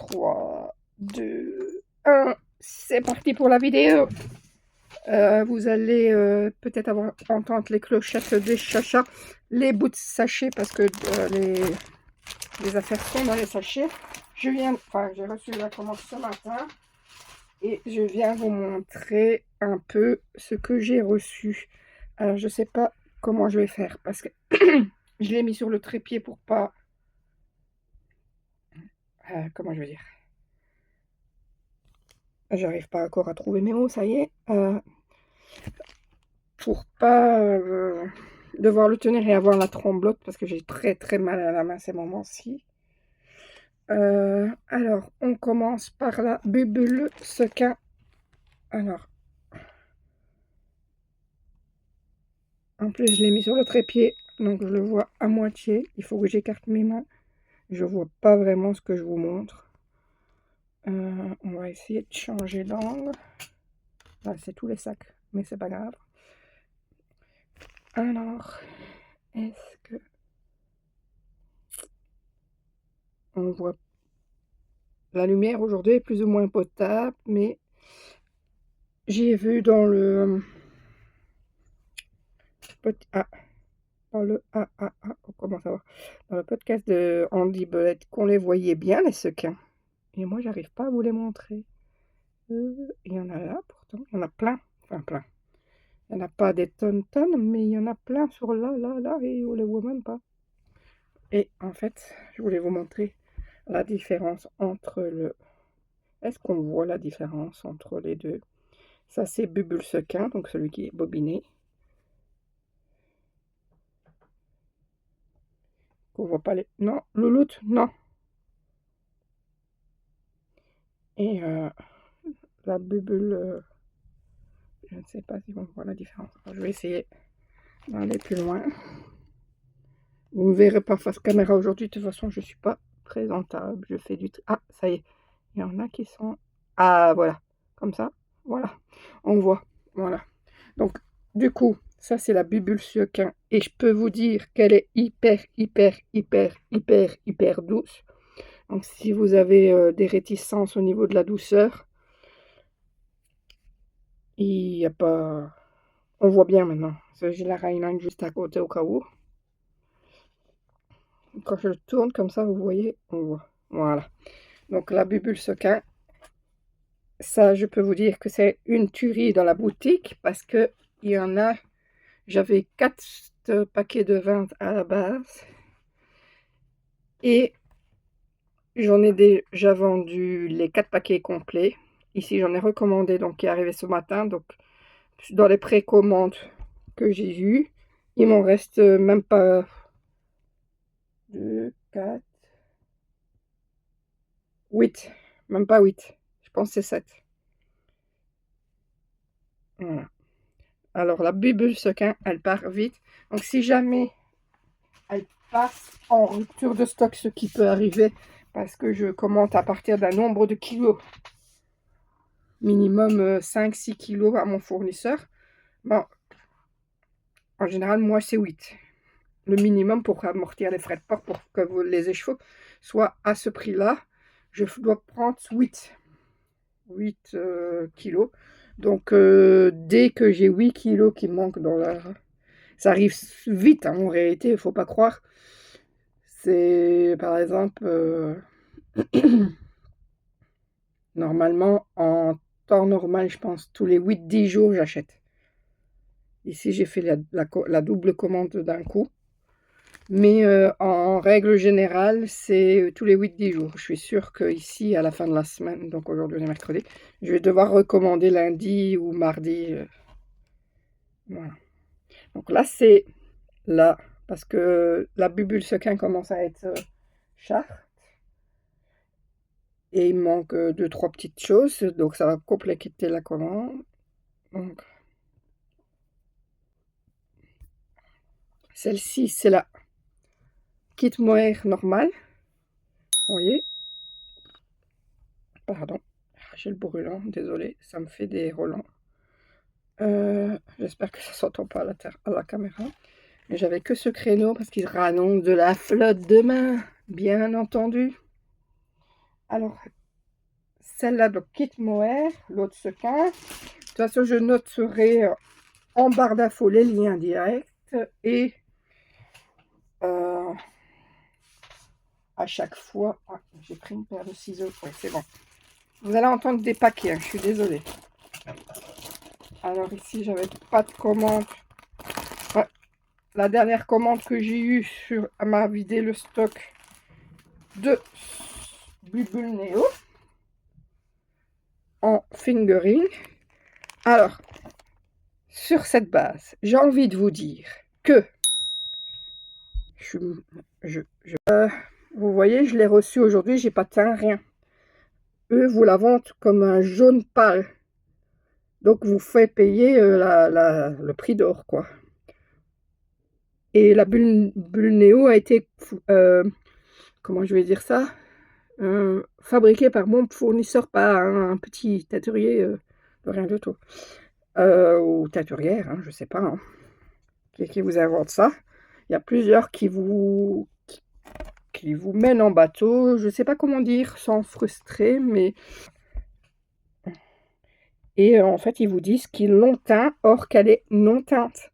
3, 2, 1, c'est parti pour la vidéo. Vous allez peut-être entendre les clochettes des chachas, les bouts de sachets parce que les affaires sont dans les sachets. J'ai reçu la commande ce matin et je viens vous montrer un peu ce que j'ai reçu. Alors je sais pas comment je vais faire parce que je l'ai mis sur le trépied pour pas... comment je vais dire? J'arrive pas encore à trouver mes mots, ça y est. Pour pas devoir le tenir et avoir la tremblote parce que j'ai très mal à la main ces moments-ci. Alors, on commence par la bubule sequin. Alors, en plus, je l'ai mis sur le trépied, donc je le vois à moitié. Il faut que j'écarte mes mains. Je vois pas vraiment ce que je vous montre. On va essayer de changer d'angle. Là, c'est tous les sacs, mais c'est pas grave. Alors, est-ce que on voit la lumière aujourd'hui est plus ou moins potable, mais j'ai vu dans le comment ça va? Dans le podcast de Andy Belette qu'on les voyait bien les sequins. Et moi j'arrive pas à vous les montrer. Il y en a là pourtant, il y en a plein, enfin plein. Il n'y en a pas des tonnes, mais il y en a plein sur là, et on les voit même pas. Et en fait, je voulais vous montrer la différence entre le... Est-ce qu'on voit la différence entre les deux? Ça c'est bubule sequin, donc celui qui est bobiné. On voit pas les... Non, louloute, non. Et la bubule, je ne sais pas si on voit la différence. Alors, je vais essayer d'aller plus loin. Vous ne verrez pas face caméra aujourd'hui, de toute façon je ne suis pas présentable. Je fais du... Ah, ça y est, il y en a qui sont... Ah, voilà, comme ça, voilà, on voit, voilà. Donc, du coup, ça c'est la bubule sequin. Et je peux vous dire qu'elle est hyper douce. Donc, si vous avez des réticences au niveau de la douceur, il n'y a pas... On voit bien maintenant. J'ai la Rhineline juste à côté au cas où. Quand je le tourne comme ça, vous voyez, on voit. Voilà. Donc la bubule sequin, ça, je peux vous dire que c'est une tuerie dans la boutique parce que il y en a... J'avais 4 paquets de 20 à la base. Et j'en ai déjà vendu les 4 paquets complets. Ici, j'en ai recommandé, donc qui est arrivé ce matin. Donc, dans les précommandes que j'ai eues, il m'en reste même pas 2, 4, 8. Même pas 8. Je pense que c'est 7. Voilà. Alors, la bubule sequin, elle part vite. Donc, si jamais elle passe en rupture de stock, ce qui peut arriver, parce que je commande à partir d'un nombre de kilos, minimum 5-6 kilos à mon fournisseur. Bon, en général, moi, c'est 8. Le minimum pour amortir les frais de port, pour que les écheveaux soient à ce prix-là, je dois prendre 8 kilos. Donc, dès que j'ai 8 kilos qui manquent dans la... Ça arrive vite, hein, en réalité, il ne faut pas croire. C'est, par exemple, normalement, en temps normal, je pense, tous les 8-10 jours, j'achète. Ici, j'ai fait la double commande d'un coup. Mais en règle générale, c'est tous les 8-10 jours. Je suis sûre qu'ici, à la fin de la semaine, donc aujourd'hui on est mercredi, je vais devoir recommander lundi ou mardi. Voilà. Donc là, c'est là, parce que la bubule sequin commence à être charte. Et il manque 2-3 petites choses, donc ça va compléter la commande. Donc, celle-ci, c'est la kit mohair normale. Vous voyez? Pardon, j'ai le brûlant, désolé, ça me fait des relents. J'espère que ça s'entend pas à la caméra. Mais j'avais que ce créneau parce qu'il annonce de la flotte demain, bien entendu. Alors, celle-là, donc Kit Mohair, l'autre sequin. De toute façon, je noterai en barre d'infos les liens directs et à chaque fois... Ah, j'ai pris une paire de ciseaux. Oui, c'est bon. Vous allez entendre des paquets, hein, je suis désolée. Alors ici, j'avais pas de commande. Ouais, la dernière commande que j'ai eue m'a vidé le stock de Bubble Neo en fingering. Alors, sur cette base, j'ai envie de vous dire que vous voyez, je l'ai reçu aujourd'hui, j'ai pas teint, rien. Eux vous la vendent comme un jaune pâle. Donc vous fait payer le prix d'or, quoi. Et la bulle Néo a été, comment je vais dire ça, fabriquée par mon fournisseur, pas un petit teinturier de rien du tout. Ou teinturière, hein, je sais pas, hein, qui vous invente ça. Il y a plusieurs qui vous mènent en bateau, je sais pas comment dire sans frustrer, mais... Et en fait, ils vous disent qu'ils l'ont teint, or qu'elle est non teinte.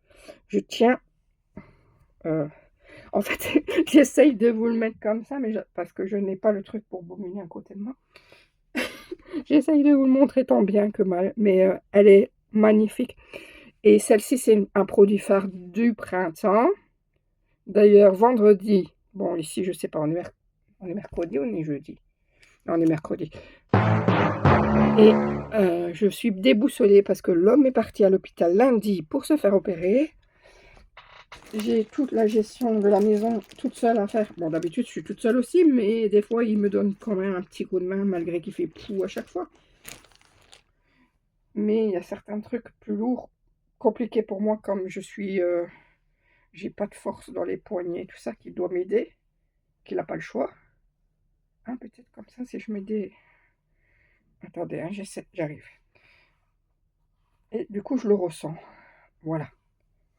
Je tiens... en fait, j'essaye de vous le mettre comme ça, mais parce que je n'ai pas le truc pour bouminer à côté de moi. J'essaye de vous le montrer tant bien que mal, mais elle est magnifique. Et celle-ci, c'est un produit phare du printemps. D'ailleurs, vendredi, bon, ici, je sais pas, on est mercredi ou on est jeudi? Non, on est mercredi. Et je suis déboussolée parce que l'homme est parti à l'hôpital lundi pour se faire opérer. J'ai toute la gestion de la maison toute seule à faire. Bon, d'habitude, je suis toute seule aussi, mais des fois, il me donne quand même un petit coup de main, malgré qu'il fait pou à chaque fois. Mais il y a certains trucs plus lourds, compliqués pour moi, comme je suis... j'ai pas de force dans les poignets, tout ça, qui doit m'aider, qu'il n'a pas le choix. Hein, peut-être comme ça, si je mets des... Attendez, hein, j'arrive. Et du coup, je le ressens. Voilà.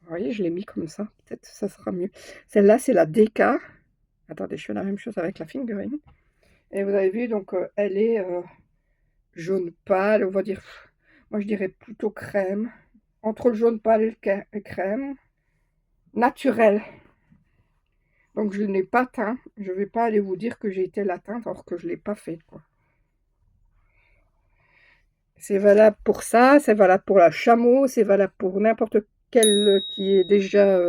Vous voyez, je l'ai mis comme ça. Peut-être ça sera mieux. Celle-là, c'est la DK. Attendez, je fais la même chose avec la fingering. Et vous avez vu, donc, elle est jaune pâle, on va dire... Moi, je dirais plutôt crème. Entre le jaune pâle et le crème. Naturel. Donc, je n'ai pas teint. Je ne vais pas aller vous dire que j'ai été la teinte, alors que je ne l'ai pas fait, quoi. C'est valable pour ça, c'est valable pour la chameau, c'est valable pour n'importe quel qui est déjà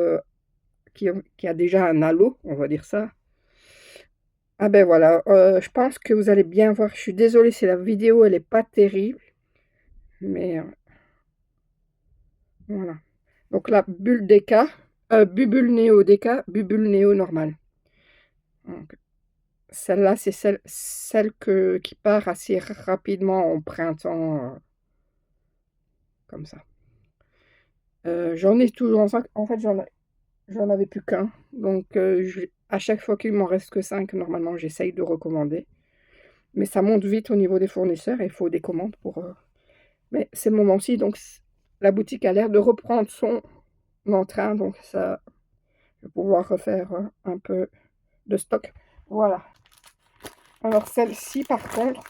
qui a déjà un halo, on va dire ça. Ah ben voilà, je pense que vous allez bien voir. Je suis désolée si la vidéo elle est pas terrible, mais voilà. Donc la bulle DK, Bubble Neo DK, Bubble Neo normal. Celle-là, c'est celle qui part assez rapidement au printemps, comme ça. J'en ai toujours, en fait, j'en avais plus qu'un. Donc, à chaque fois qu'il m'en reste que 5, normalement, j'essaye de recommander. Mais ça monte vite au niveau des fournisseurs et il faut des commandes pour... Mais c'est le moment-ci, donc la boutique a l'air de reprendre son entrain. Donc, ça, je vais pouvoir refaire un peu de stock. Voilà. Alors, celle-ci, par contre,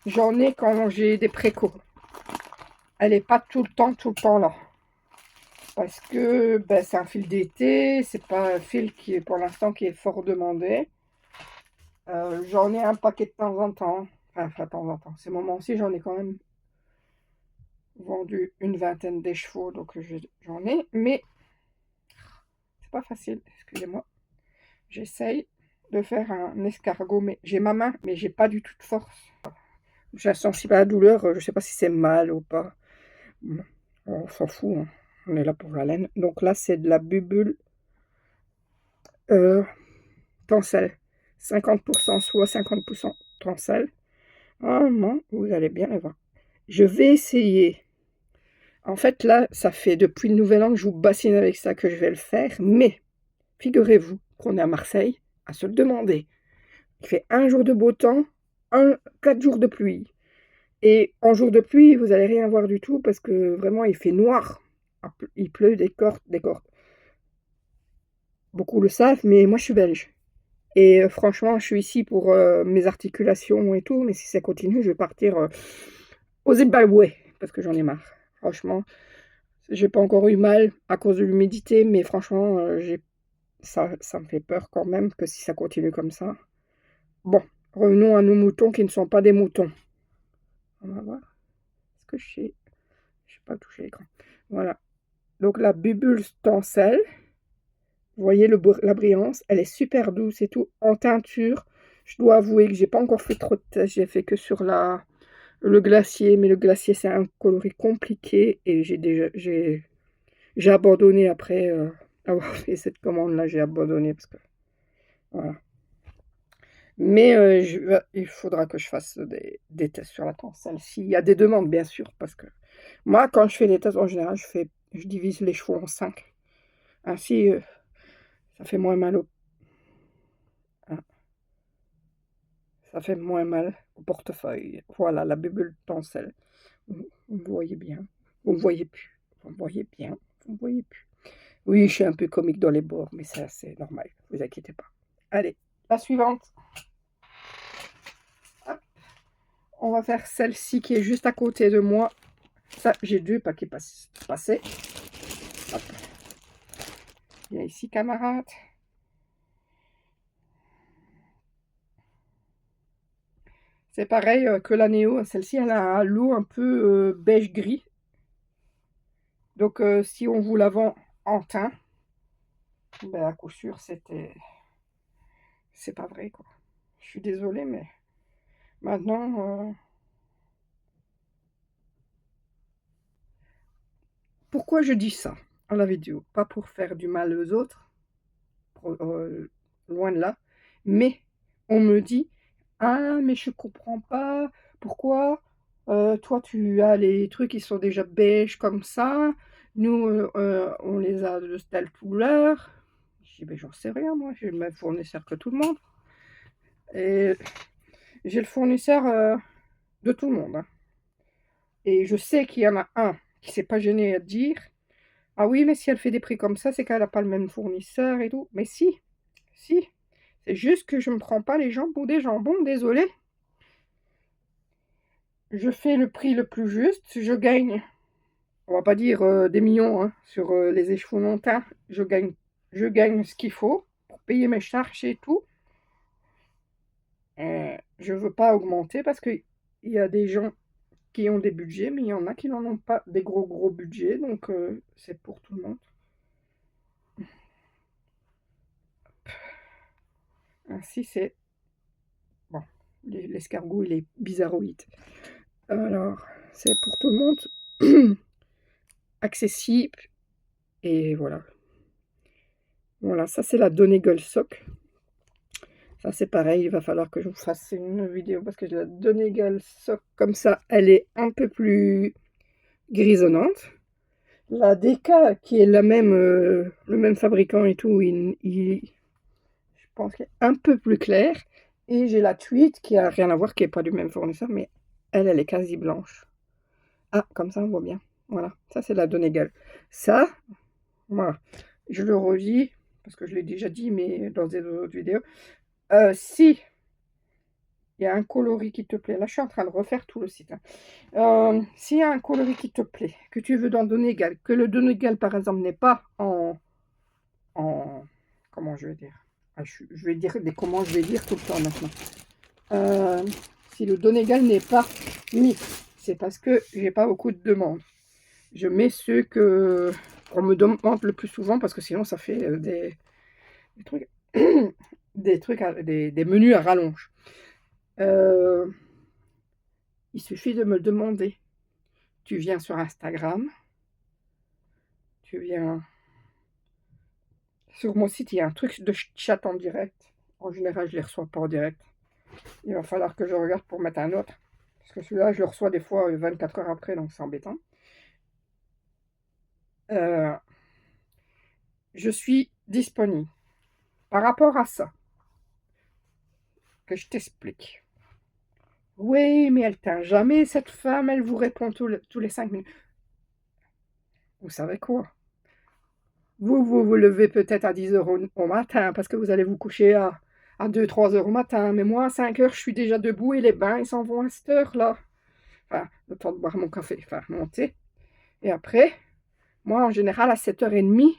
j'en ai quand j'ai des précos. Elle n'est pas tout le temps là. Parce que ben, c'est un fil d'été, c'est pas un fil qui est pour l'instant qui est fort demandé. J'en ai un paquet de temps en temps. Enfin, de temps en temps. Ces moments-ci, j'en ai quand même vendu une vingtaine des chevaux, donc j'en ai. Mais c'est pas facile, excusez-moi. J'essaye de faire un escargot, mais j'ai ma main, mais j'ai pas du tout de force. J'ai sensible à la douleur, je sais pas si c'est mal ou pas. On s'en fout, hein. On est là pour la laine. Donc là, c'est de la bubule tencel. 50% soie, 50% tencel. Ah non, vous allez bien les voir. Je vais essayer. En fait, là, ça fait depuis le nouvel an que je vous bassine avec ça que je vais le faire. Mais, figurez-vous qu'on est à Marseille, à se le demander. Il fait un jour de beau temps, 4 jours de pluie. Et en jour de pluie, vous n'allez rien voir du tout parce que vraiment, il fait noir. Il pleut des cordes. Beaucoup le savent, mais moi, je suis belge. Et franchement, je suis ici pour mes articulations et tout, mais si ça continue, je vais partir au Zimbabwe, parce que j'en ai marre. Franchement, j'ai pas encore eu mal à cause de l'humidité, mais franchement, ça me fait peur quand même que si ça continue comme ça. Bon, revenons à nos moutons qui ne sont pas des moutons. On va voir. Est-ce que je sais pas toucher l'écran. Voilà. Donc la bubule stencel, vous voyez la brillance, elle est super douce et tout, en teinture. Je dois avouer que j'ai pas encore fait trop de tests, j'ai fait que sur le glacier, mais le glacier c'est un coloris compliqué et j'ai abandonné après avoir fait cette commande là, j'ai abandonné parce que voilà. Mais il faudra que je fasse des tests sur la tencelle, s'il y a des demandes bien sûr, parce que moi quand je fais des tests en général, je divise les chevaux en 5. Ainsi ça fait moins mal hein, ça fait moins mal au portefeuille. Voilà la bubule tencelle. Vous me voyez bien. Vous me voyez plus. Vous me voyez bien. Vous me voyez plus. Oui, je suis un peu comique dans les bords, mais ça, c'est normal. Ne vous inquiétez pas. Allez, la suivante. Hop. On va faire celle-ci qui est juste à côté de moi. Ça, j'ai 2 paquets passés. Hop. Viens ici, camarade. C'est pareil que la Néo. Celle-ci, elle a un lot un peu beige-gris. Donc, si on vous la vend en teint, ben, à coup sûr, c'est pas vrai, quoi. Je suis désolée, mais maintenant, pourquoi je dis ça à la vidéo? Pas pour faire du mal aux autres, loin de là, mais on me dit: «Ah, mais je comprends pas, pourquoi toi tu as les trucs qui sont déjà beige comme ça, nous on les a de telle couleur». Je dis: «Beh, j'en sais rien moi, j'ai le même fournisseur que tout le monde et j'ai le fournisseur de tout le monde, hein». Et je sais qu'il y en a un qui s'est pas gêné à dire: «Ah oui, mais si elle fait des prix comme ça, c'est qu'elle a pas le même fournisseur et tout». Mais si, si, c'est juste que je ne prends pas les gens pour des jambons, désolé. Je fais le prix le plus juste, je gagne, on va pas dire des millions hein, sur les échevaux montants. Je gagne ce qu'il faut pour payer mes charges et tout. Je veux pas augmenter parce qu'il y a des gens qui ont des budgets, mais il y en a qui n'en ont pas des gros budgets, donc c'est pour tout le monde. Ainsi, c'est... Bon, l'escargot, il est bizarroïde. Alors, c'est pour tout le monde, accessible, et voilà. Voilà, ça c'est la Donegal Sock. Ça c'est pareil, il va falloir que je vous fasse une vidéo parce que la Donegal Sock, comme ça, elle est un peu plus grisonnante. La DK, qui est la même, le même fabricant et tout, je pense qu'elle est un peu plus claire. Et j'ai la Tweed qui a rien à voir, qui n'est pas du même fournisseur, mais elle est quasi blanche. Ah, comme ça on voit bien. Voilà, ça c'est la Donegal. Ça, voilà, je le redis, parce que je l'ai déjà dit, mais dans des autres vidéos. Si il y a un coloris qui te plaît, là je suis en train de refaire tout le site. S'il y a un coloris qui te plaît, que tu veux dans Donegal, que le Donegal par exemple n'est pas en comment je vais dire, je vais dire comment je vais dire tout le temps maintenant. Si le Donegal n'est pas mis, c'est parce que j'ai pas beaucoup de demandes. Je mets ceux que on me demande le plus souvent parce que sinon ça fait des trucs des menus à rallonge. Il suffit de me le demander. Tu viens sur Instagram, tu viens sur mon site, il y a un truc de chat en direct. En général, je les reçois pas en direct. Il va falloir que je regarde pour mettre un autre. Parce que celui-là, je le reçois des fois 24 heures après, donc c'est embêtant. Je suis disponible. Par rapport à ça, que je t'explique. Oui, mais elle teint jamais, cette femme, elle vous répond tous les 5 minutes. Vous savez quoi? Vous levez peut-être à 10 heures au matin parce que vous allez vous coucher à à 2-3 heures au matin. Mais moi, à 5 heures, je suis déjà debout et les bains, ils s'en vont à cette heure-là. Enfin, le temps de boire mon café, enfin, mon thé. Et après, moi, en général, à 7h30,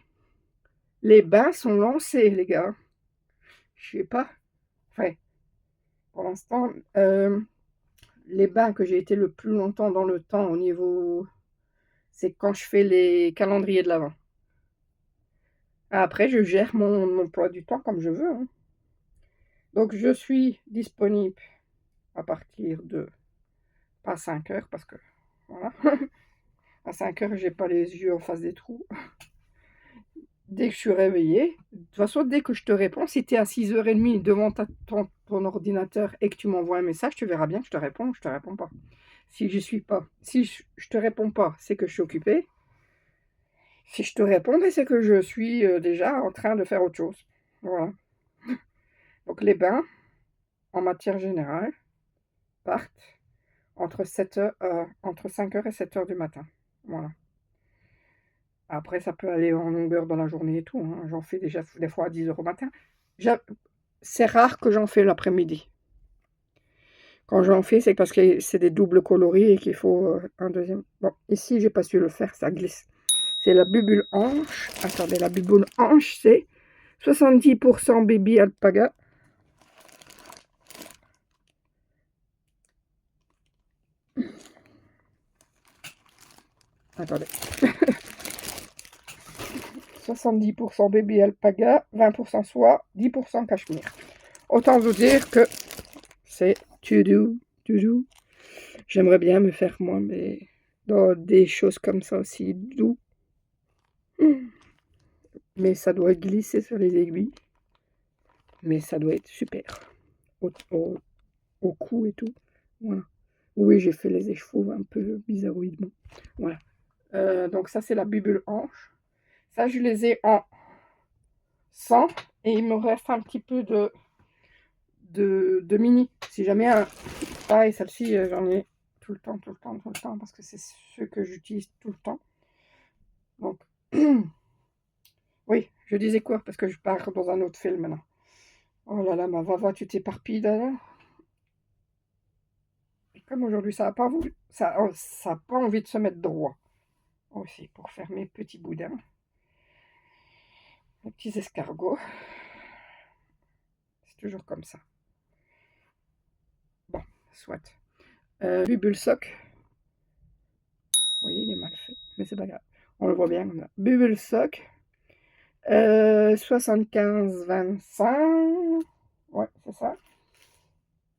les bains sont lancés, les gars. Je sais pas. Enfin, pour l'instant, les bains que j'ai été le plus longtemps dans le temps au niveau... C'est quand je fais les calendriers de l'Avent. Après, je gère mon emploi du temps comme je veux. Hein. Donc, je suis disponible à partir de... Pas 5 heures, parce que... Voilà. À 5 heures, j'ai pas les yeux en face des trous. Dès que je suis réveillée, de toute façon, dès que je te réponds, si tu es à 6h30 devant ton ordinateur et que tu m'envoies un message, tu verras bien que je te réponds ou je te réponds pas. Si je suis pas, si je te réponds pas, c'est que je suis occupée. Si je te réponds, c'est que je suis déjà en train de faire autre chose. Voilà. Donc les bains, en matière générale, partent entre 7h, entre 5h et 7h du matin. Voilà. Après, ça peut aller en longueur dans la journée et tout. Hein. J'en fais déjà des fois à 10h au matin. C'est rare que j'en fais l'après-midi. Quand j'en fais, c'est parce que c'est des doubles coloris et qu'il faut un deuxième. Bon, ici, j'ai pas su le faire, ça glisse. C'est la bubule hanche. Attendez, la bubule hanche, c'est 70% baby alpaga. Attendez. 70% baby alpaga, 20% soie, 10% cachemire. Autant vous dire que c'est to do. J'aimerais bien me faire moi des choses comme ça aussi doux. Mais ça doit glisser sur les aiguilles. Mais ça doit être super. Au cou et tout. Voilà. Oui, j'ai fait les écheveaux un peu bizarroïdement. Voilà. Donc ça, c'est la bubule hanche. Ça, je les ai en 100. Et il me reste un petit peu de mini. Si jamais pareil, celle-ci, j'en ai tout le temps, parce que c'est ce que j'utilise tout le temps. Donc, oui, je disais quoi? Parce que je pars dans un autre film maintenant. Oh là là, ma Vava, tu t'éparpilles là. Et comme aujourd'hui, ça n'a pas voulu, ça a pas envie de se mettre droit. Aussi, pour faire mes petits boudins. Mes petits escargots. C'est toujours comme ça. Bon, soit. Bubule sock. Vous voyez, il est mal fait, mais c'est pas grave. On le voit bien comme ça. Bubule sock. 75-25. Ouais, c'est ça.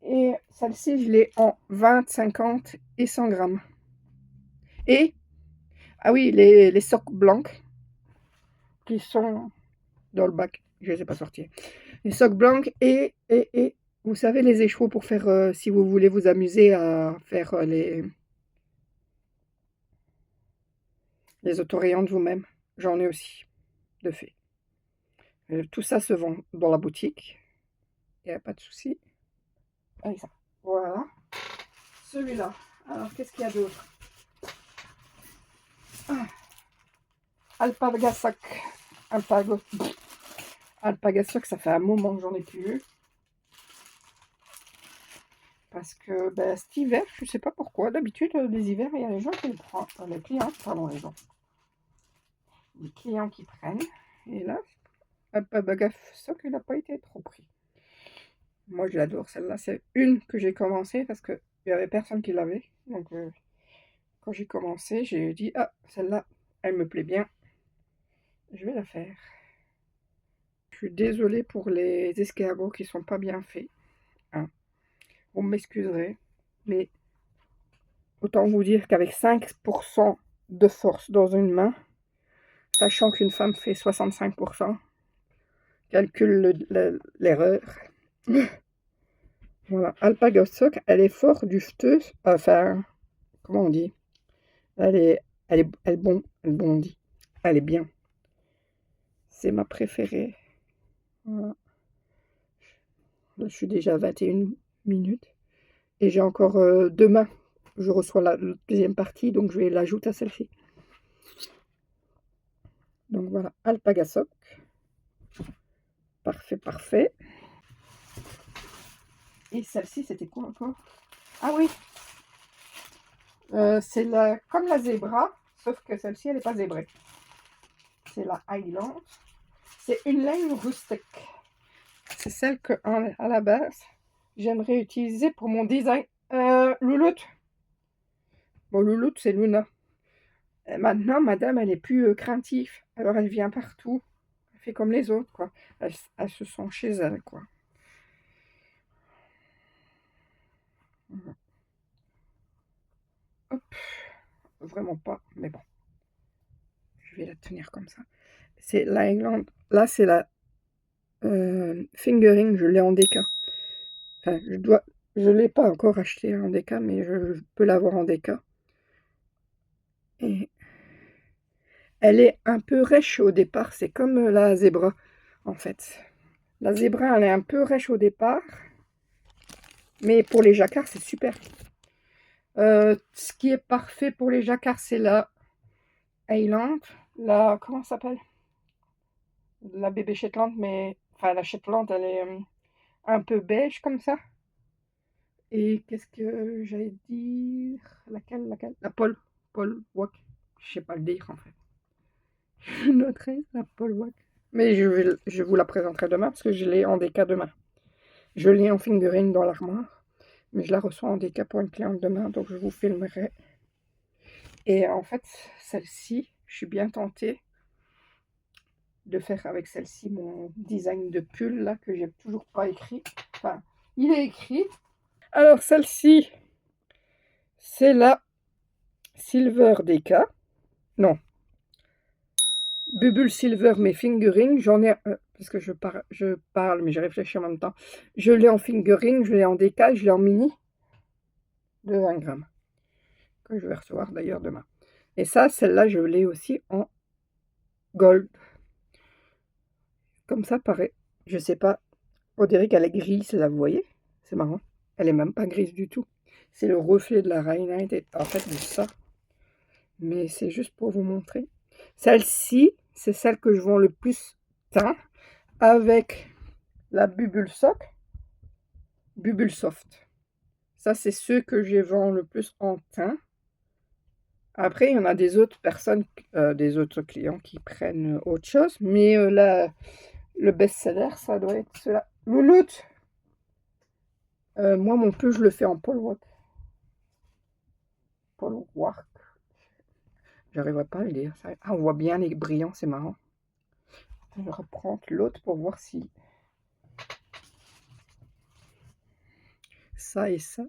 Et celle-ci, je l'ai en 20, 50 et 100 grammes. Et, ah oui, les socks blancs qui sont dans le bac. Je ne les ai pas sortis. Les socks blancs et vous savez, les écheveaux pour faire, si vous voulez vous amuser à faire les autorayantes vous-même. J'en ai aussi, de fait. Tout ça se vend dans la boutique. Il n'y a pas de souci. Allez, ça. Voilà. Celui-là. Alors, qu'est-ce qu'il y a d'autre? Alpaga sock. Alpaga sock, ça fait un moment que j'en ai plus eu. Parce que ben, cet hiver, je sais pas pourquoi, d'habitude, les hivers, il y a les gens qui le prennent. Les clients, pardon, les gens. Les clients qui prennent. Et là, Alpaga sock, il n'a pas été trop pris. Moi, je l'adore, celle-là. C'est une que j'ai commencé parce qu'il n'y avait personne qui l'avait. Donc, quand j'ai commencé, j'ai dit, ah, celle-là, elle me plaît bien. Je vais la faire. Je suis désolée pour les escargots qui sont pas bien faits. Hein. Vous m'excuserez, mais autant vous dire qu'avec 5% de force dans une main, sachant qu'une femme fait 65%, calcule l'erreur. Voilà, Alpaga sock, elle est fort dufteuse, enfin, comment on dit? Elle bondit, elle est bien. C'est ma préférée. Voilà. Je suis déjà à 21 minutes. Et j'ai encore demain, je reçois la deuxième partie, donc je vais l'ajouter à celle-ci. Donc voilà, Alpaga sock. Parfait, parfait. Et celle-ci, c'était quoi encore? Ah oui, c'est comme la zébra, sauf que celle-ci, elle n'est pas zébrée. C'est la Highland. C'est une laine rustique. C'est celle que, à la base, j'aimerais utiliser pour mon design. Louloute. Bon, Louloute, c'est Luna. Et maintenant, madame, elle est plus craintive. Alors, elle vient partout. Elle fait comme les autres, quoi. Elles se sent chez elle, quoi. Hop. Vraiment pas, mais bon. Je vais la tenir comme ça. C'est la Highland. Là, c'est la Fingering. Je l'ai en déca. Enfin, je l'ai pas encore acheté en déca, mais je peux l'avoir en déca. Et elle est un peu rêche au départ. C'est comme la zébra, en fait. La zébra, elle est un peu rêche au départ. Mais pour les jacquards, c'est super. Ce qui est parfait pour les jacquards, c'est la Highland. La, comment ça s'appelle? La bébé Shetland, mais... Enfin, la Shetland, elle est un peu beige comme ça. Et qu'est-ce que j'allais dire? Laquelle? La Paul Walk. Je sais pas le dire, en fait. Je noterai la Paul Walk. Mais je vous la présenterai demain, parce que je l'ai en déca demain. Je l'ai en fingering dans l'armoire. Mais je la reçois en déca pour une cliente demain, donc je vous filmerai. Et en fait, celle-ci, je suis bien tentée de faire avec celle-ci mon design de pull, là, que j'ai toujours pas écrit. Enfin, il est écrit. Alors, celle-ci, c'est la Silver Deca. Non. Bubble Silver, mais fingering. J'en ai... parce que je parle, mais je réfléchis en même temps. Je l'ai en fingering, je l'ai en déca, je l'ai en mini. De 20 grammes. Que je vais recevoir d'ailleurs demain. Et ça, celle-là, je l'ai aussi en gold. Comme ça, pareil. Je sais pas. On dirait qu'elle est grise, là, vous voyez? C'est marrant. Elle est même pas grise du tout. C'est le reflet de la Rhinite et en fait de ça. Mais c'est juste pour vous montrer. Celle-ci, c'est celle que je vends le plus teint avec la Bubble Soft. Ça, c'est ceux que je vends le plus en teint. Après, il y en a des autres personnes, des autres clients qui prennent autre chose. Mais là, le best-seller, ça doit être cela. Louloute. Moi, mon peu, je le fais en Paul Walk. Paul Walk. J'arriverai pas à le dire. Ah, on voit bien les brillants, c'est marrant. Je reprends l'autre pour voir si ça et ça.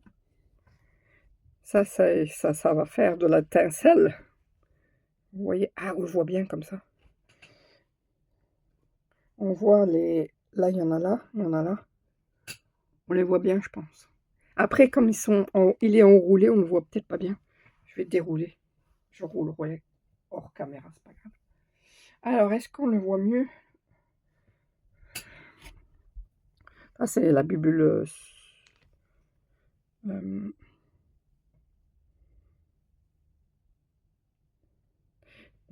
Ça va faire de la tincelle. Vous voyez? Ah, on le voit bien comme ça. On voit les... Là, il y en a là, il y en a là. On les voit bien, je pense. Après, comme il est enroulé, on ne le voit peut-être pas bien. Je vais dérouler. Je roulerai hors caméra, c'est pas grave. Alors, est-ce qu'on le voit mieux? Ah, c'est la bubule... on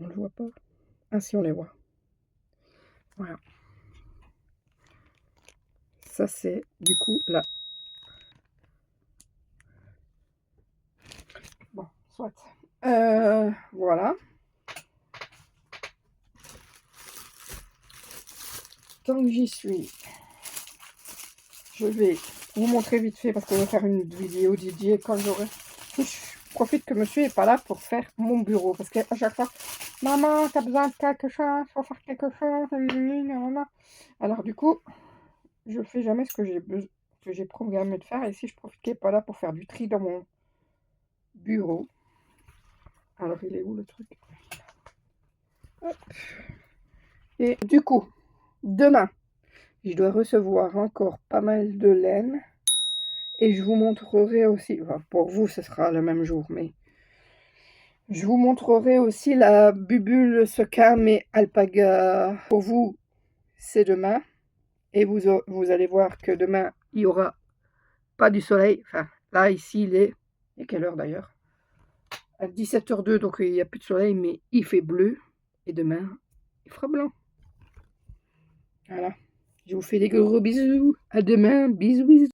le voit pas? Ah si, on les voit. Voilà. Ça, c'est du coup là. Bon, soit. Voilà. Tant que j'y suis, je vais vous montrer vite fait parce qu'on va faire une vidéo dédiée quand j'aurai. Je profite que monsieur n'est pas là pour faire mon bureau parce qu'à chaque fois, maman, t'as besoin de quelque chose, faut faire quelque chose. Alors du coup, je fais jamais ce que j'ai programmé de faire. Et si je profite qu'il n'est pas là pour faire du tri dans mon bureau. Alors il est où le truc? Hop. Et du coup, demain, je dois recevoir encore pas mal de laine. Et je vous montrerai aussi, enfin, pour vous ce sera le même jour, mais je vous montrerai aussi la bubule sequin mais alpaga. Pour vous, c'est demain. Et vous allez voir que demain, il n'y aura pas du soleil. Enfin, là, ici, il est quelle heure d'ailleurs? À 17h02, donc il n'y a plus de soleil, mais il fait bleu. Et demain, il fera blanc. Voilà. Je vous fais des gros bisous. À demain. Bisous, bisous.